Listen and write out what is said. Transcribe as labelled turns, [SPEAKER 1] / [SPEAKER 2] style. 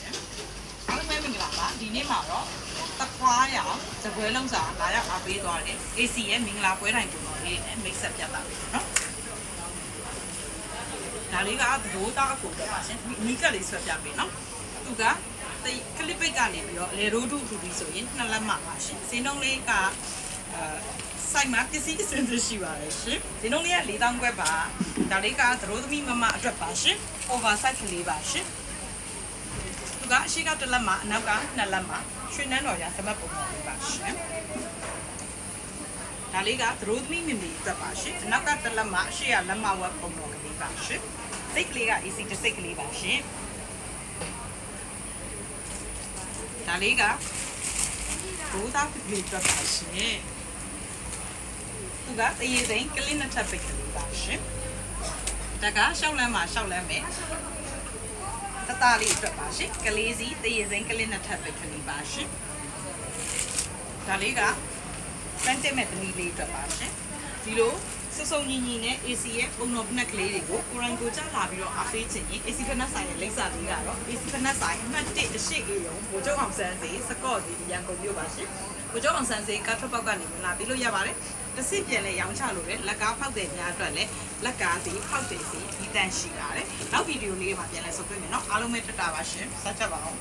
[SPEAKER 1] ရှင်အားလုံးပဲမင်္ဂလာပါဒီနေ့မှာတော့တခွားရအောင်စပွဲလုံးစာလာရောက်အားပေးသွားတယ် AC ရဲ့မင်္ဂလာပွဲတိုင်ပုံတော်လေးနဲ့ mix up ပြတာပဲเนาะဒါလေးကသဘိုးသားအကူပဲပါရှင်နီးကပ်လေးဆွဲပြပေးเนาะသူကကလစ်ပိတ်ကနေပြီးတော့လေရိုးဒုထူပြီးဆိုရင်2လက်မှပါရှင်စင်းတုံးလေးကစိုက်မှာပစ္စည်းအစင်ရှိပါတယ်ရှင်ဒီနှုံးလေးက4000ခွဲပါဒါလေးကသရိုးသမီးမမအတွက်ပါရှင် over size ကလေးပါရှင်သူကအရှိက1လက်မှအနောက်က2လက်မှရွှေနန်းတော်ရသမတ်ပုံပေါ်လေးပါရှင်ဒါလေးကသရိုးသမီးမမီအတွက်ပါရှင်အနောက်က1လက်မှအရှိကလက်မဝက်ပုံပေါ်ကလေးပါရှင်စိတ်ကလေးက AC တစ်စိတ်ကလေးပါရှင်ဒါလေးကဘိုးသားပြည့်အတွက်ပါရှင်သူကတရေစိန်ကလင်းနှစ်ထပ်ပိတ်ကလေးပါရှင်ဒါကရှောက်လန်းမှာရှောက်လန်းမယ်တတလေးအတွက်ပါရှင်ကလေးစီတရေစိန်ကလင်းနှစ်ထပ်ပိတ်ကလေးပါရှင်ဒါလေးကစန်တီမီတာလေးအတွက်ပါရှင်ဒီလိုစုစုံညီညီနဲ့ AC ရဲ့ပုံတော်ဖနက်ကလေးတွေကိုကိုရိုင်းကိုကြားလာပြီးတော့အားပေးခြင်းရင် AC ဖနက်ဆိုင်ရဲ့လိပ်စာလေးကတော့ AC ဖနက်ဆိုင်အမှတ်1အရှိအေးရုံဘိုးချုပ်အောင်ဆန်းစီစကော့စီရန်ကုန်မြို့ပါရှင်ဘိုးချုပ်အောင်ဆန်းစီကထွက်ပေါက်ကနေလာပြီးလို့ရပါတယ်တစ်စစ်ပြန်လဲရောင်းချလို့လေလက်ကားဖောက်တဲ့များအတွက်လည်းလက်ကားစီဖောက်တဲ့စီဒီတန်ရှိပါတယ်နောက်ဗီဒီယိုလေးမှာပြန်လဲဆုပ်ပြမယ်နော်အားလုံးပဲတက်တာပါရှင်ဆက်ချက်ပါအောင်